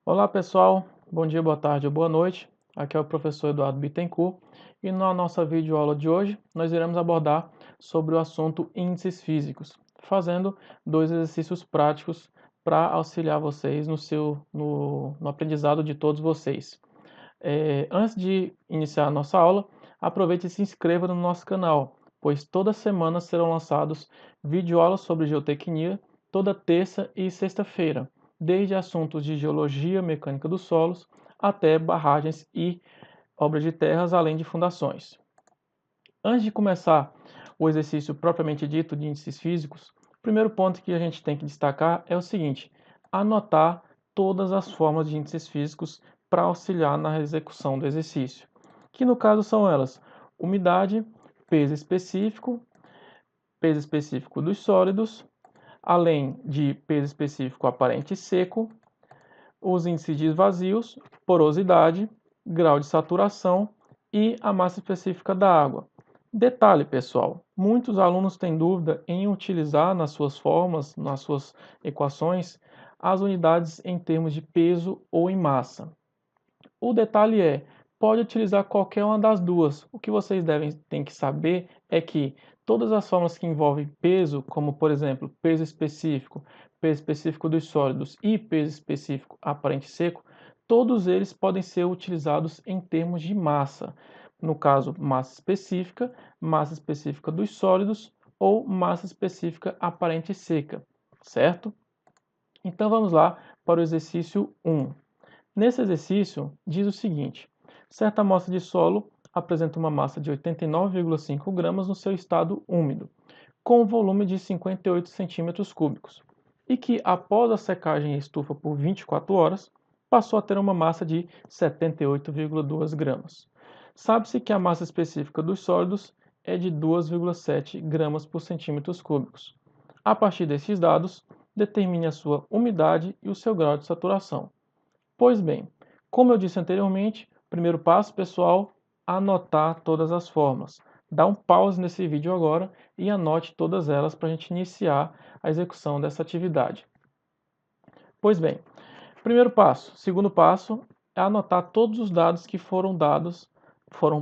Olá pessoal, bom dia, boa tarde ou boa noite. Aqui é o professor Eduardo Bittencourt e na nossa videoaula de hoje nós iremos abordar sobre o assunto índices físicos, fazendo dois exercícios práticos para auxiliar vocês no aprendizado de todos vocês. Antes de iniciar a nossa aula, aproveite e se inscreva no nosso canal, pois toda semana serão lançados videoaulas sobre geotecnia, toda terça e sexta-feira, desde assuntos de geologia, mecânica dos solos, até barragens e obras de terras, além de fundações. Antes de começar o exercício propriamente dito de índices físicos, o primeiro ponto que a gente tem que destacar é o seguinte: anotar todas as formas de índices físicos para auxiliar na execução do exercício, que no caso são elas: umidade, peso específico dos sólidos, além de peso específico aparente e seco, os índices de vazios, porosidade, grau de saturação e a massa específica da água. Detalhe, pessoal, muitos alunos têm dúvida em utilizar nas suas formas, nas suas equações, as unidades em termos de peso ou em massa. O detalhe é, pode utilizar qualquer uma das duas. O que vocês têm que saber é que todas as formas que envolvem peso, como por exemplo, peso específico dos sólidos e peso específico aparente seco, todos eles podem ser utilizados em termos de massa. No caso, massa específica dos sólidos ou massa específica aparente seca, certo? Então vamos lá para o exercício 1. Nesse exercício, diz o seguinte: certa amostra de solo apresenta uma massa de 89,5 gramas no seu estado úmido, com um volume de 58 centímetros cúbicos, e que, após a secagem em estufa por 24 horas, passou a ter uma massa de 78,2 gramas. Sabe-se que a massa específica dos sólidos é de 2,7 gramas por centímetros cúbicos. A partir desses dados, determine a sua umidade e o seu grau de saturação. Pois bem, como eu disse anteriormente, primeiro passo, pessoal, anotar todas as formas. Dá um pause nesse vídeo agora e anote todas elas para a gente iniciar a execução dessa atividade. Pois bem, primeiro passo. Segundo passo é anotar todos os dados que foram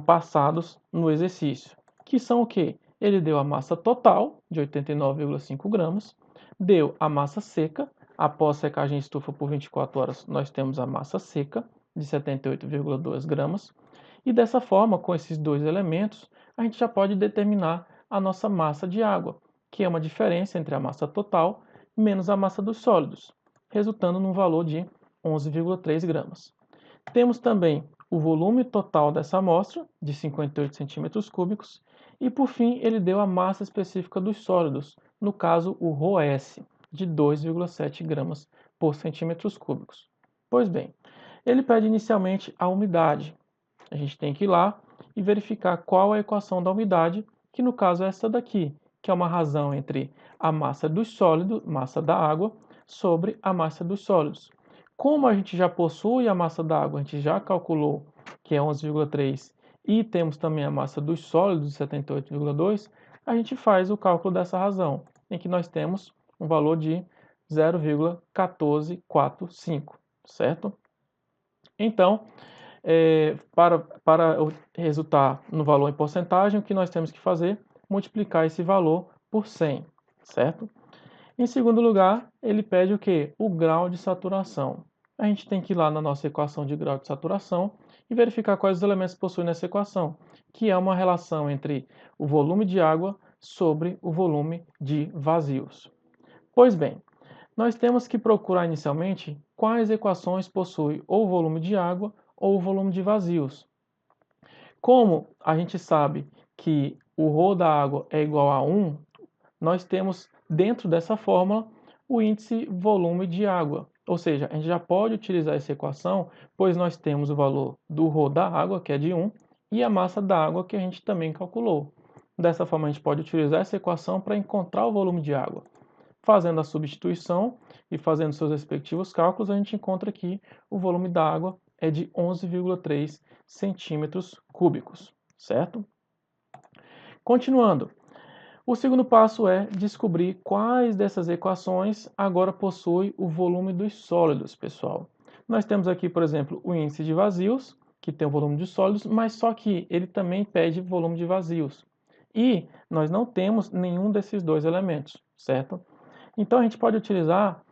passados no exercício. Que são o quê? Ele deu a massa total de 89,5 gramas, deu a massa seca. Após secagem em estufa por 24 horas, nós temos a massa seca de 78,2 gramas. E dessa forma, com esses dois elementos, a gente já pode determinar a nossa massa de água, que é uma diferença entre a massa total menos a massa dos sólidos, resultando num valor de 11,3 gramas. Temos também o volume total dessa amostra, de 58 centímetros cúbicos, e por fim ele deu a massa específica dos sólidos, no caso o ρS, de 2,7 gramas por centímetros cúbicos. Pois bem, ele pede inicialmente a umidade. A gente tem que ir lá e verificar qual é a equação da umidade, que no caso é essa daqui, que é uma razão entre a massa dos sólidos, massa da água, sobre a massa dos sólidos. Como a gente já possui a massa da água, a gente já calculou que é 11,3 e temos também a massa dos sólidos de 78,2, a gente faz o cálculo dessa razão, em que nós temos um valor de 0,1445, certo? Então, para resultar no valor em porcentagem, o que nós temos que fazer? Multiplicar esse valor por 100, certo? Em segundo lugar, ele pede o quê? O grau de saturação. A gente tem que ir lá na nossa equação de grau de saturação e verificar quais os elementos possuem nessa equação, que é uma relação entre o volume de água sobre o volume de vazios. Pois bem, nós temos que procurar inicialmente quais equações possuem ou o volume de água ou o volume de vazios. Como a gente sabe que o ρ da água é igual a 1, nós temos dentro dessa fórmula o índice volume de água. Ou seja, a gente já pode utilizar essa equação, pois nós temos o valor do ρ da água, que é de 1, e a massa da água, que a gente também calculou. Dessa forma, a gente pode utilizar essa equação para encontrar o volume de água. Fazendo a substituição e fazendo seus respectivos cálculos, a gente encontra que o volume da água é de 11,3 centímetros cúbicos, certo? Continuando, o segundo passo é descobrir quais dessas equações agora possui o volume dos sólidos, pessoal. Nós temos aqui, por exemplo, o índice de vazios, que tem o volume de sólidos, mas só que ele também pede volume de vazios. E nós não temos nenhum desses dois elementos, certo? Então a gente pode utilizar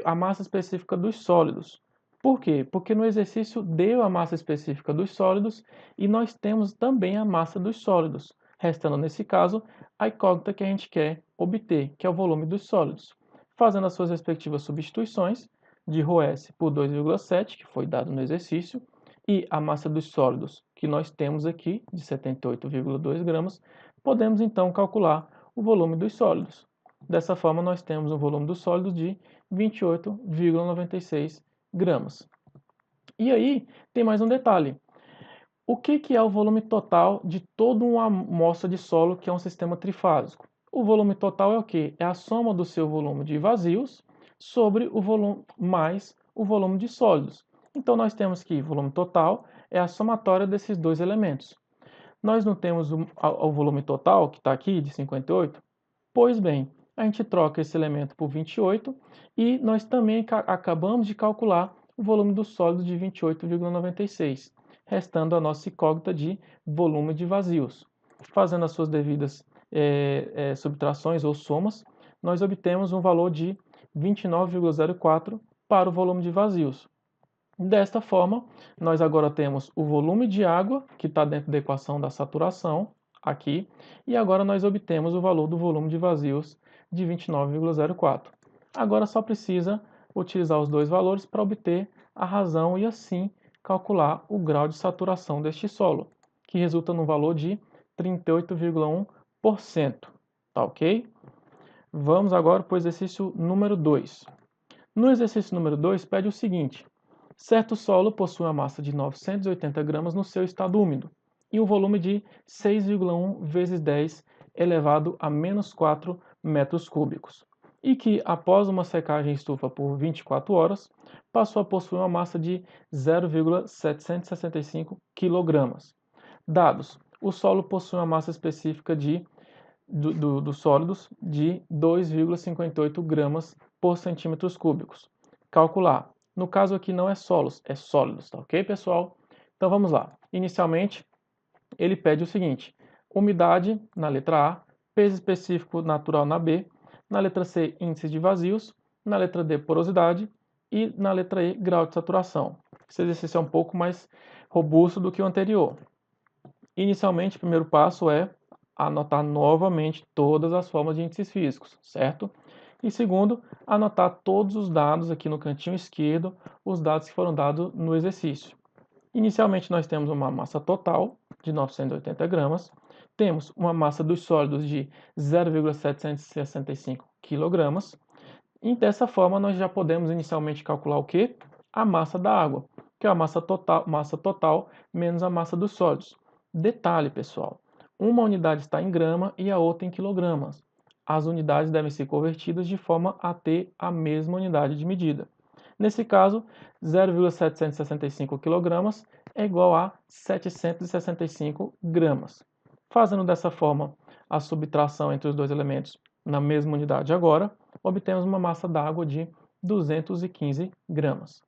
a massa específica dos sólidos. Por quê? Porque no exercício deu a massa específica dos sólidos e nós temos também a massa dos sólidos, restando nesse caso a incógnita que a gente quer obter, que é o volume dos sólidos. Fazendo as suas respectivas substituições, de ρS por 2,7, que foi dado no exercício, e a massa dos sólidos, que nós temos aqui, de 78,2 gramas, podemos então calcular o volume dos sólidos. Dessa forma, nós temos um volume do sólido de 28,96 gramas. E aí, tem mais um detalhe. O que é o volume total de toda uma amostra de solo que é um sistema trifásico? O volume total é o quê? É a soma do seu volume de vazios sobre o volume mais o volume de sólidos. Então, nós temos que volume total é a somatória desses dois elementos. Nós não temos o volume total, que está aqui, de 58? Pois bem, a gente troca esse elemento por 28 e nós também acabamos de calcular o volume do sólido de 28,96, restando a nossa incógnita de volume de vazios. Fazendo as suas devidas subtrações ou somas, nós obtemos um valor de 29,04 para o volume de vazios. Desta forma, nós agora temos o volume de água, que está dentro da equação da saturação, aqui, e agora nós obtemos o valor do volume de vazios de 29,04. Agora só precisa utilizar os dois valores para obter a razão e assim calcular o grau de saturação deste solo, que resulta no valor de 38,1%. Tá ok? Vamos agora para o exercício número 2. No exercício número 2, pede o seguinte: certo solo possui uma massa de 980 gramas no seu estado úmido e um volume de 6,1 vezes 10 elevado a menos 4 metros cúbicos, e que, após uma secagem em estufa por 24 horas, passou a possuir uma massa de 0,765 kg. Dados: o solo possui uma massa específica dos sólidos de 2,58 gramas por centímetros cúbicos. Calcular. No caso aqui não é solos, é sólidos, tá ok, pessoal? Então vamos lá. Inicialmente, ele pede o seguinte: umidade na letra A, peso específico natural na B, na letra C, índice de vazios, na letra D, porosidade e na letra E, grau de saturação. Esse exercício é um pouco mais robusto do que o anterior. Inicialmente, o primeiro passo é anotar novamente todas as formas de índices físicos, certo? E segundo, anotar todos os dados aqui no cantinho esquerdo, os dados que foram dados no exercício. Inicialmente nós temos uma massa total de 980 gramas, temos uma massa dos sólidos de 0,765 kg, e dessa forma nós já podemos inicialmente calcular o quê? A massa da água, que é a massa total menos a massa dos sólidos. Detalhe, pessoal, uma unidade está em grama e a outra em quilogramas. As unidades devem ser convertidas de forma a ter a mesma unidade de medida. Nesse caso, 0,765 kg é igual a 765 gramas. Fazendo dessa forma a subtração entre os dois elementos na mesma unidade agora, obtemos uma massa d'água de 215 gramas.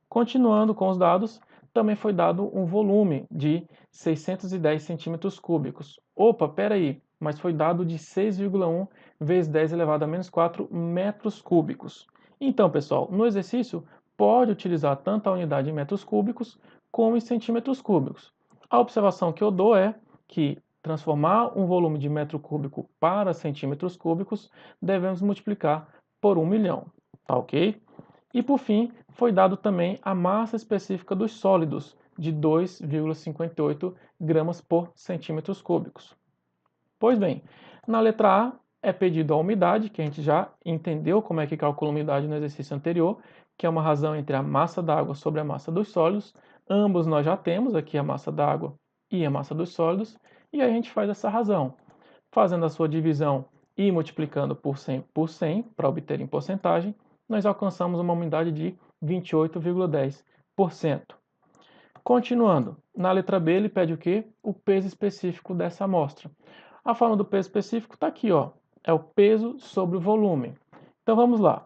Continuando com os dados, também foi dado um volume de 610 centímetros cúbicos. Opa, peraí, mas foi dado de 6,1 vezes 10 elevado a menos 4 metros cúbicos. Então, pessoal, no exercício, pode utilizar tanto a unidade em metros cúbicos como em centímetros cúbicos. A observação que eu dou é que transformar um volume de metro cúbico para centímetros cúbicos, devemos multiplicar por 1 milhão, tá ok? E por fim, foi dado também a massa específica dos sólidos, de 2,58 gramas por centímetros cúbicos. Pois bem, na letra A é pedido a umidade, que a gente já entendeu como é que calcula a umidade no exercício anterior, que é uma razão entre a massa da água sobre a massa dos sólidos. Ambos nós já temos aqui a massa da água e a massa dos sólidos, e a gente faz essa razão, fazendo a sua divisão e multiplicando por 100 para obter em porcentagem, nós alcançamos uma umidade de 28,10%. Continuando, na letra B ele pede o quê? O peso específico dessa amostra. A forma do peso específico está aqui, ó, é o peso sobre o volume. Então vamos lá.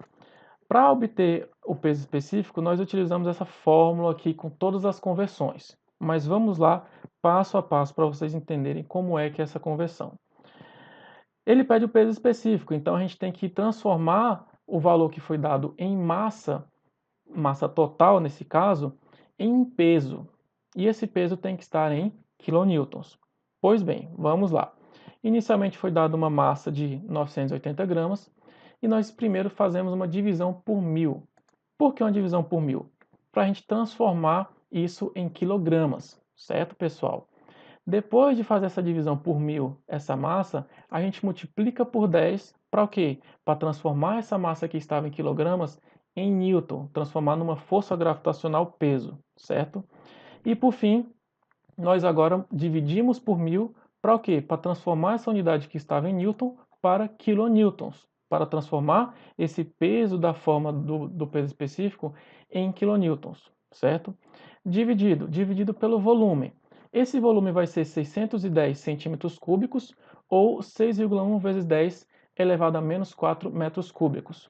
Para obter o peso específico, nós utilizamos essa fórmula aqui com todas as conversões. Mas vamos lá, passo a passo, para vocês entenderem como é que é essa conversão. Ele pede o peso específico, então a gente tem que transformar o valor que foi dado em massa total nesse caso, em peso. E esse peso tem que estar em quilonewtons. Pois bem, vamos lá. Inicialmente foi dada uma massa de 980 gramas e nós primeiro fazemos uma divisão por 1000. Por que uma divisão por 1000? Para a gente transformar isso em quilogramas, certo, pessoal? Depois de fazer essa divisão por 1000, essa massa, a gente multiplica por 10 para o quê? Para transformar essa massa que estava em quilogramas em newton, transformar numa força gravitacional peso, certo? E por fim, nós agora dividimos por 1000 para o quê? Para transformar essa unidade que estava em newton para quilonewtons, para transformar esse peso da forma do peso específico em quilonewtons, certo? Dividido pelo volume. Esse volume vai ser 610 centímetros cúbicos ou 6,1 vezes 10 elevado a menos 4 metros cúbicos.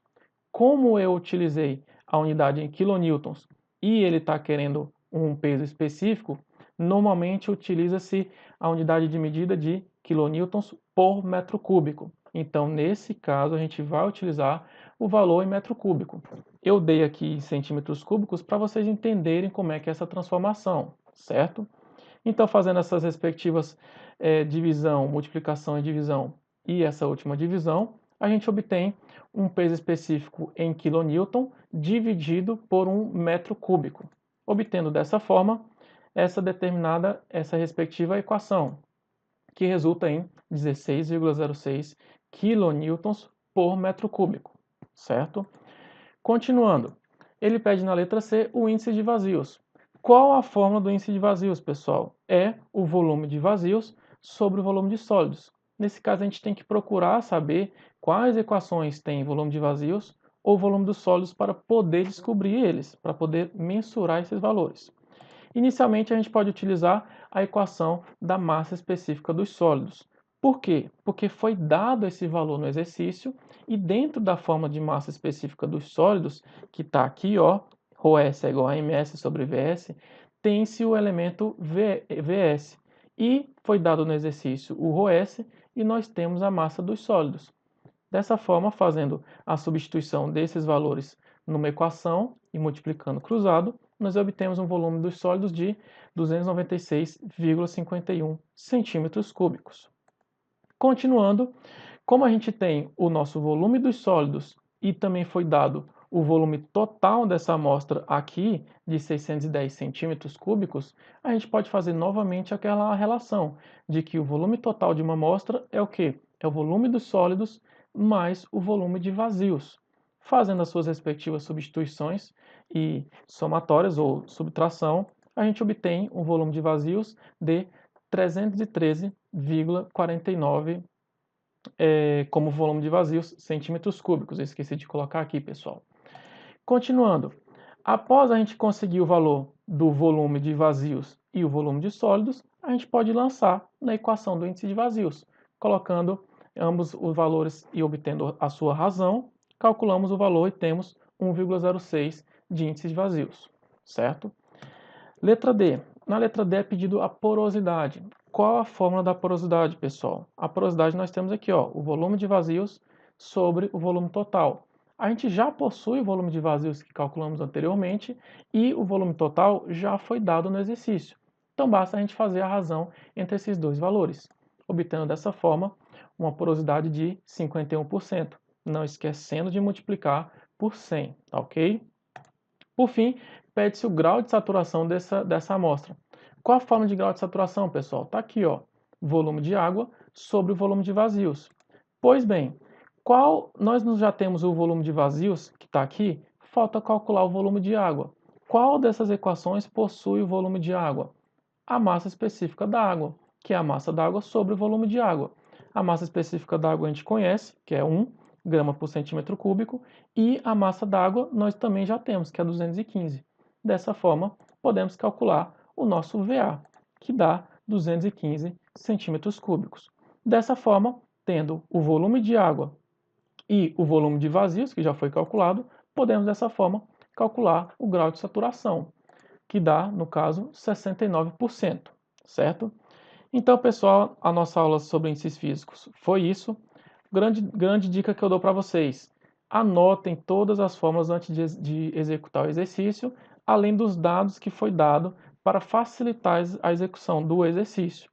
Como eu utilizei a unidade em quilonewtons e ele está querendo um peso específico, normalmente utiliza-se a unidade de medida de quilonewtons por metro cúbico. Então, nesse caso, a gente vai utilizar o valor em metro cúbico. Eu dei aqui em centímetros cúbicos para vocês entenderem como é que é essa transformação, certo? Então, fazendo essas respectivas divisão, multiplicação e divisão e essa última divisão, a gente obtém um peso específico em quilonewton dividido por um metro cúbico, obtendo dessa forma essa respectiva equação, que resulta em 16,06 quilonewtons por metro cúbico, certo? Continuando, ele pede na letra C o índice de vazios. Qual a fórmula do índice de vazios, pessoal? É o volume de vazios sobre o volume de sólidos. Nesse caso, a gente tem que procurar saber quais equações têm volume de vazios ou volume dos sólidos para poder descobrir eles, para poder mensurar esses valores. Inicialmente, a gente pode utilizar a equação da massa específica dos sólidos. Por quê? Porque foi dado esse valor no exercício e dentro da forma de massa específica dos sólidos, que está aqui, ó, ρS é igual a ms sobre Vs, tem-se o elemento Vs. E foi dado no exercício o ρS e nós temos a massa dos sólidos. Dessa forma, fazendo a substituição desses valores numa equação e multiplicando cruzado, nós obtemos um volume dos sólidos de 296,51 centímetros cúbicos. Continuando, como a gente tem o nosso volume dos sólidos e também foi dado o volume total dessa amostra aqui, de 610 centímetros cúbicos, a gente pode fazer novamente aquela relação de que o volume total de uma amostra é o quê? É o volume dos sólidos mais o volume de vazios. Fazendo as suas respectivas substituições e somatórias ou subtração, a gente obtém um volume de vazios de 313,49 como volume de vazios centímetros cúbicos. Eu esqueci de colocar aqui, pessoal. Continuando, após a gente conseguir o valor do volume de vazios e o volume de sólidos, a gente pode lançar na equação do índice de vazios, colocando ambos os valores e obtendo a sua razão, calculamos o valor e temos 1,06 de índice de vazios, certo? Letra D. Na letra D é pedido a porosidade. Qual a fórmula da porosidade, pessoal? A porosidade nós temos aqui, ó, o volume de vazios sobre o volume total. A gente já possui o volume de vazios que calculamos anteriormente e o volume total já foi dado no exercício. Então basta a gente fazer a razão entre esses dois valores, obtendo dessa forma uma porosidade de 51%, não esquecendo de multiplicar por 100, tá ok? Por fim, pede-se o grau de saturação dessa amostra. Qual a forma de grau de saturação, pessoal? Está aqui, ó, volume de água sobre o volume de vazios. Pois bem, nós já temos o volume de vazios, que está aqui, falta calcular o volume de água. Qual dessas equações possui o volume de água? A massa específica da água, que é a massa da água sobre o volume de água. A massa específica da água a gente conhece, que é 1 grama por centímetro cúbico, e a massa d'água nós também já temos, que é 215. Dessa forma, podemos calcular o nosso VA, que dá 215 centímetros cúbicos. Dessa forma, tendo o volume de água e o volume de vazios, que já foi calculado, podemos dessa forma calcular o grau de saturação, que dá, no caso, 69%, certo? Então, pessoal, a nossa aula sobre índices físicos foi isso. Grande dica que eu dou para vocês: anotem todas as fórmulas antes de executar o exercício, além dos dados que foi dado para facilitar a execução do exercício.